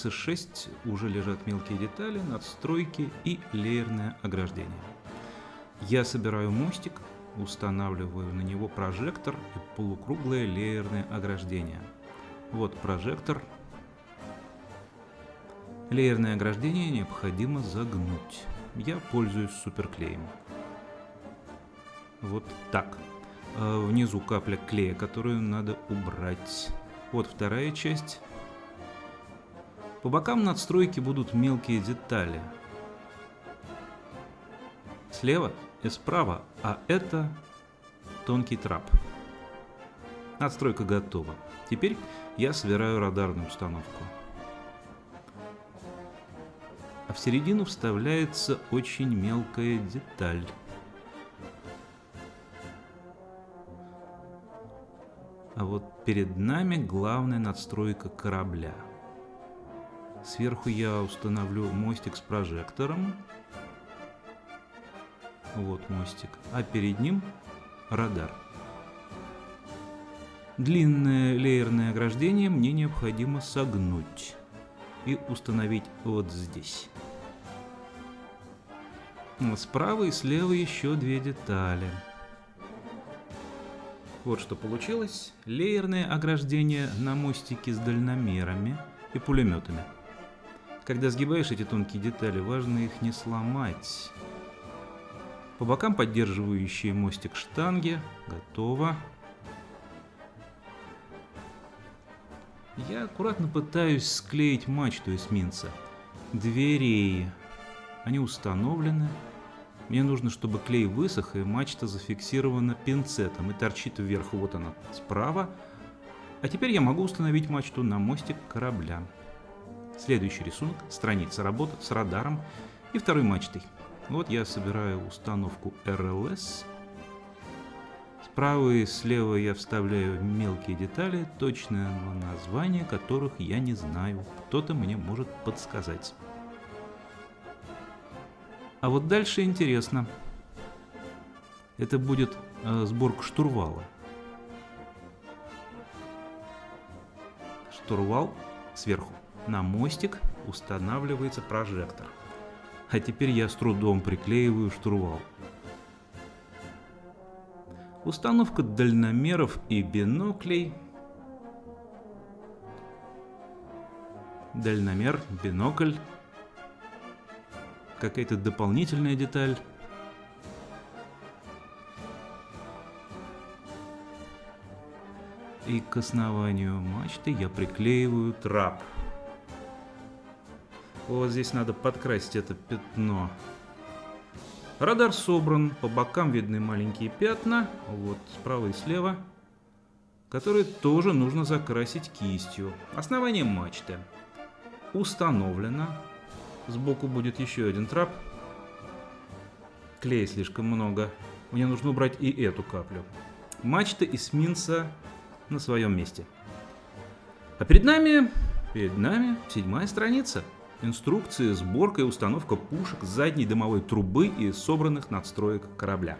странице 6 уже лежат мелкие детали, надстройки и леерное ограждение. Я собираю мостик, устанавливаю на него прожектор и полукруглое леерное ограждение. Вот прожектор. Леерное ограждение необходимо загнуть. Я пользуюсь суперклеем. Вот так. Внизу капля клея, которую надо убрать. Вот вторая часть. По бокам надстройки будут мелкие детали. Слева и справа, а это тонкий трап. Надстройка готова. Теперь я собираю радарную установку. А в середину вставляется очень мелкая деталь. А вот перед нами главная надстройка корабля. Сверху я установлю мостик с прожектором. Вот мостик. А перед ним радар. Длинное леерное ограждение мне необходимо согнуть и установить вот здесь. Справа и слева еще две детали. Вот что получилось. Леерное ограждение на мостике с дальномерами и пулеметами. Когда сгибаешь эти тонкие детали, важно их не сломать. По бокам поддерживающие мостик штанги. Готово. Я аккуратно пытаюсь склеить мачту эсминца. Две реи. Они установлены. Мне нужно, чтобы клей высох, и мачта зафиксирована пинцетом и торчит вверх. Вот она справа. А теперь я могу установить мачту на мостик корабля. Следующий рисунок. Страница работы с радаром и второй мачтой. Вот я собираю установку РЛС. Справа и слева я вставляю мелкие детали, точное название которых я не знаю. Кто-то мне может подсказать. А вот дальше интересно. Это будет сборка штурвала. Штурвал сверху. На мостик устанавливается прожектор. А теперь я с трудом приклеиваю штурвал. Установка дальномеров и биноклей. Дальномер, бинокль. Какая-то дополнительная деталь. И к основанию мачты я приклеиваю трап. Вот здесь надо подкрасить это пятно. Радар собран, по бокам видны маленькие пятна, вот справа и слева, которые тоже нужно закрасить кистью. Основание мачты установлено. Сбоку будет еще один трап. Клея слишком много. Мне нужно убрать и эту каплю. Мачта эсминца на своем месте. А перед нами 7-я страница. Инструкции, сборка и установка пушек, задней дымовой трубы и собранных надстроек корабля.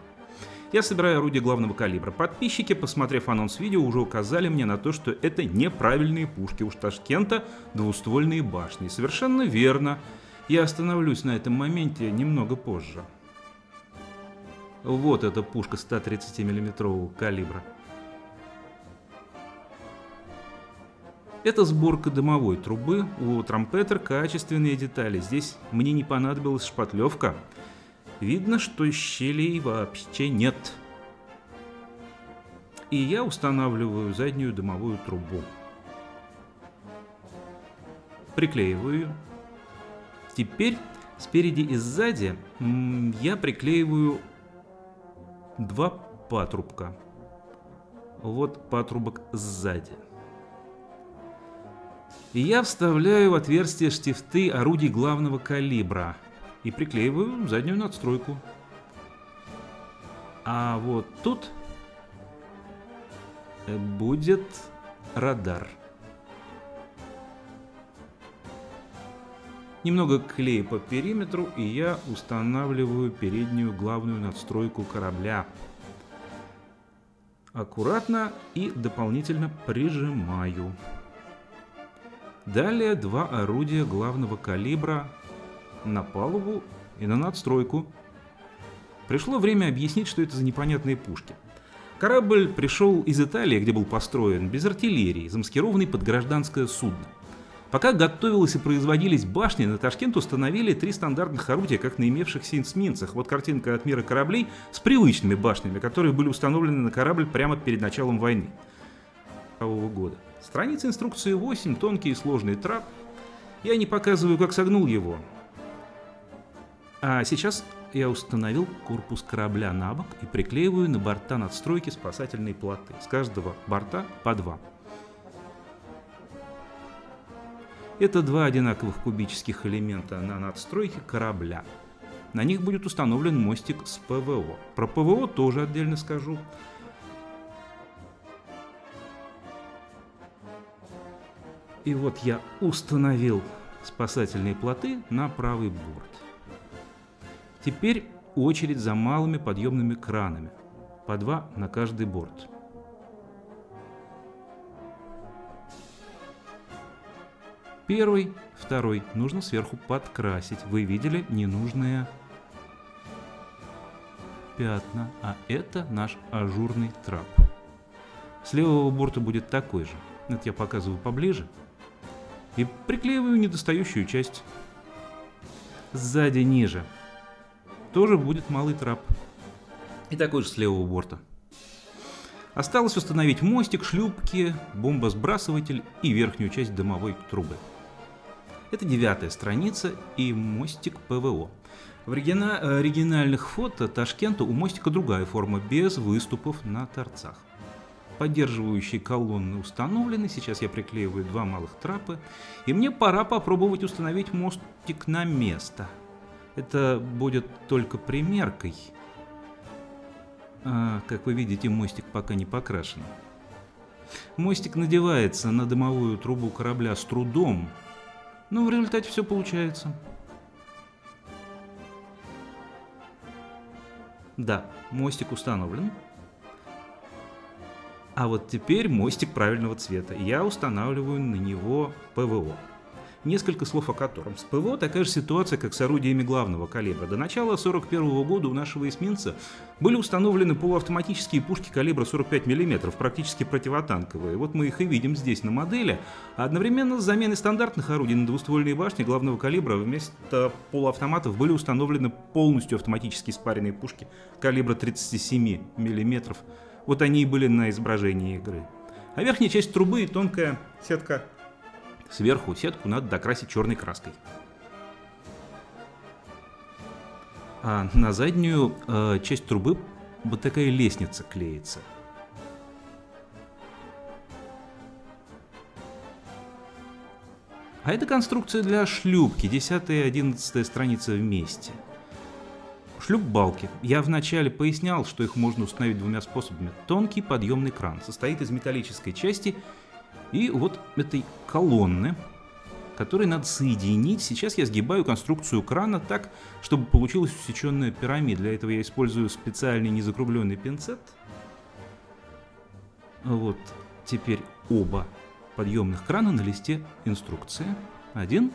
Я собираю орудия главного калибра. Подписчики, посмотрев анонс видео, уже указали мне на то, что это неправильные пушки. Уж Ташкента двуствольные башни. Совершенно верно. Я остановлюсь на этом моменте немного позже. Вот эта пушка 130 мм калибра. Это сборка дымовой трубы. У Трампетер качественные детали. Здесь мне не понадобилась шпатлевка. Видно, что щелей вообще нет. И я устанавливаю заднюю дымовую трубу. Приклеиваю ее. Теперь спереди и сзади я приклеиваю два патрубка. Вот патрубок сзади. И я вставляю в отверстие штифты орудий главного калибра и приклеиваю заднюю надстройку. А вот тут будет радар. Немного клея по периметру, и я устанавливаю переднюю главную надстройку корабля. Аккуратно и дополнительно прижимаю. Далее 2 орудия главного калибра на палубу и на надстройку. Пришло время объяснить, что это за непонятные пушки. Корабль пришел из Италии, где был построен, без артиллерии, замаскированный под гражданское судно. Пока готовилось и производились башни, на Ташкент установили 3 стандартных орудия, как на имевшихся эсминцах. Вот картинка от мира кораблей с привычными башнями, которые были установлены на корабль прямо перед началом войны. Года. Страница инструкции 8, тонкий и сложный трап. Я не показываю, как согнул его. А сейчас я установил корпус корабля на бок и приклеиваю на борта надстройки спасательные плоты. С каждого борта по 2. Это 2 одинаковых кубических элемента на надстройке корабля. На них будет установлен мостик с ПВО. Про ПВО тоже отдельно скажу. И вот я установил спасательные плоты на правый борт. Теперь очередь за малыми подъемными кранами. По 2 на каждый борт. Первый, второй нужно сверху подкрасить. Вы видели ненужные пятна, а это наш ажурный трап. С левого борта будет такой же. Это я показываю поближе. И приклеиваю недостающую часть. Сзади ниже тоже будет малый трап. И такой же с левого борта. Осталось установить мостик, шлюпки, бомбосбрасыватель и верхнюю часть дымовой трубы. Это 9-я страница и мостик ПВО. В оригинальных фото Ташкента у мостика другая форма, без выступов на торцах. Поддерживающие колонны установлены, сейчас я приклеиваю 2 малых трапа, и мне пора попробовать установить мостик на место. Это будет только примеркой. Как вы видите, мостик пока не покрашен. Мостик надевается на дымовую трубу корабля с трудом, но в результате все получается. Да, мостик установлен. А вот теперь мостик правильного цвета. Я устанавливаю на него ПВО. Несколько слов о котором. С ПВО такая же ситуация, как с орудиями главного калибра. До начала 1941 года у нашего эсминца были установлены полуавтоматические пушки калибра 45 мм, практически противотанковые. Вот мы их и видим здесь на модели. А одновременно с заменой стандартных орудий на двуствольные башни главного калибра вместо полуавтоматов были установлены полностью автоматические спаренные пушки калибра 37 мм. Вот они и были на изображении игры. А верхняя часть трубы и тонкая сетка. Сверху сетку надо докрасить черной краской. А на заднюю часть трубы вот такая лестница клеится. А это конструкция для шлюпки, 10 и 11 страница вместе. Шлюп-балки. Я вначале пояснял, что их можно установить 2 способами. Тонкий подъемный кран состоит из металлической части и вот этой колонны, которые надо соединить. Сейчас я сгибаю конструкцию крана так, чтобы получилась усеченная пирамида. Для этого я использую специальный незакругленный пинцет. Вот теперь оба подъемных крана на листе инструкции. Один.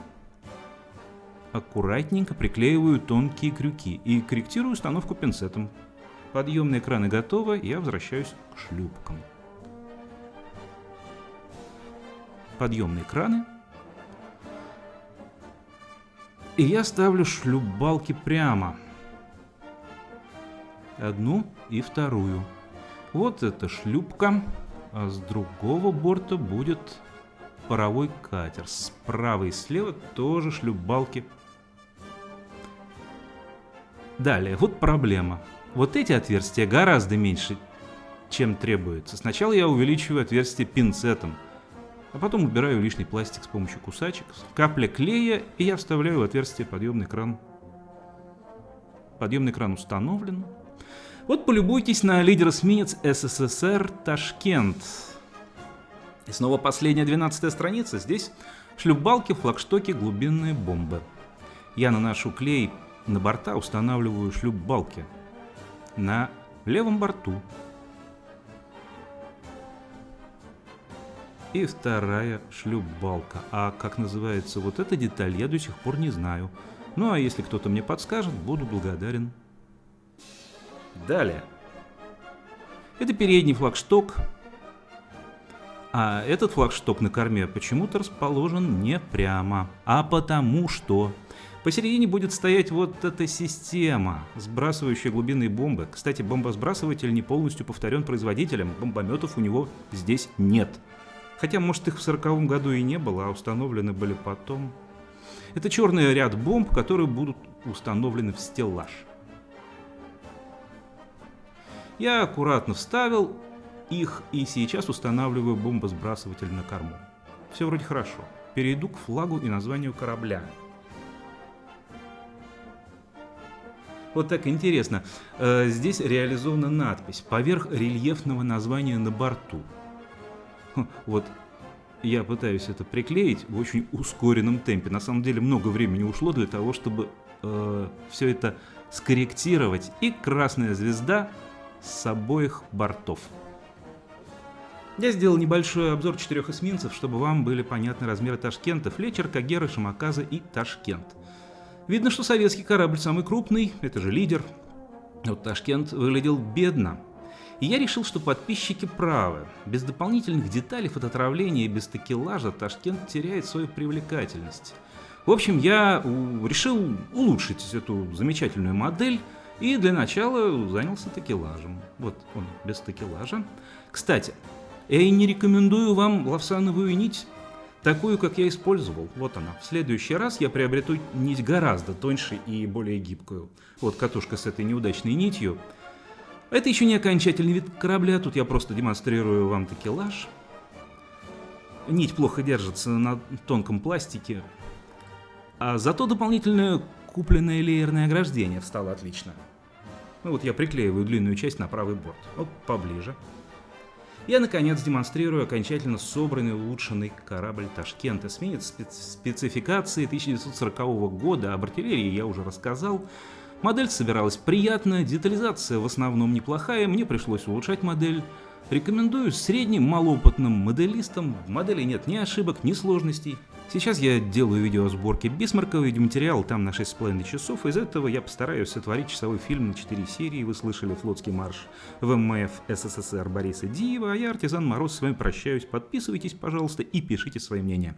Аккуратненько приклеиваю тонкие крюки и корректирую установку пинцетом. Подъемные краны готовы, я возвращаюсь к шлюпкам. Подъемные краны. И я ставлю шлюп-балки прямо. Одну и вторую. Вот эта шлюпка, а с другого борта будет паровой катер. Справа и слева тоже шлюп-балки. Далее, вот проблема. Вот эти отверстия гораздо меньше, чем требуется. Сначала я увеличиваю отверстие пинцетом, а потом убираю лишний пластик с помощью кусачек. Капля клея, и я вставляю в отверстие подъемный кран. Подъемный кран установлен. Вот полюбуйтесь на лидер-эсминец СССР Ташкент. И снова последняя 12-я страница. Здесь шлюп-балки, флагштоки, глубинные бомбы. Я наношу клей на борта, устанавливаю шлюп-балки на левом борту. и вторая шлюпбалка. А как называется вот эта деталь, я до сих пор не знаю. Ну а если кто-то мне подскажет, буду благодарен. Далее. Это передний флагшток. А этот флагшток на корме почему-то расположен не прямо, а потому что посередине будет стоять вот эта система, сбрасывающая глубинные бомбы. Кстати, бомбосбрасыватель не полностью повторен производителем, бомбометов у него здесь нет. Хотя, может, их в 1940 году и не было, а установлены были потом. Это черный ряд бомб, которые будут установлены в стеллаж. Я аккуратно вставил их и сейчас устанавливаю бомбосбрасыватель на корму. Все вроде хорошо. Перейду к флагу и названию корабля. Вот так интересно. Здесь реализована надпись поверх рельефного названия на борту. Вот я пытаюсь это приклеить в очень ускоренном темпе. На самом деле много времени ушло для того, чтобы все это скорректировать. И красная звезда с обоих бортов. Я сделал небольшой обзор 4 эсминцев, чтобы вам были понятны размеры Ташкента: Флетчер, Кагера, Шимаказа и Ташкент. Видно, что советский корабль самый крупный, это же лидер. Вот Ташкент выглядел бедно. И я решил, что подписчики правы. Без дополнительных деталей фототравления и без такелажа Ташкент теряет свою привлекательность. В общем, я решил улучшить эту замечательную модель и для начала занялся такелажем. Вот он без такелажа. Кстати, я и не рекомендую вам лавсановую нить, такую, как я использовал. Вот она. В следующий раз я приобрету нить гораздо тоньше и более гибкую. Вот катушка с этой неудачной нитью. Это еще не окончательный вид корабля, тут я просто демонстрирую вам такелаж. Нить плохо держится на тонком пластике, а зато дополнительное купленное леерное ограждение встало отлично. Ну вот я приклеиваю длинную часть на правый борт. Вот поближе. Я, наконец, демонстрирую окончательно собранный и улучшенный корабль Ташкент. Эсминец спецификации 1940 года. Об артиллерии я уже рассказал. Модель собиралась приятно, детализация в основном неплохая, мне пришлось улучшать модель. Рекомендую средним малоопытным моделистам. В модели нет ни ошибок, ни сложностей. Сейчас я делаю видео о сборке Бисмарка, видеоматериал там на 6,5 часов. Из этого я постараюсь сотворить часовой фильм на 4 серии. Вы слышали флотский марш ВМФ СССР Бориса Диева, а я, Артизан Мороз, с вами прощаюсь. Подписывайтесь, пожалуйста, и пишите свои мнения.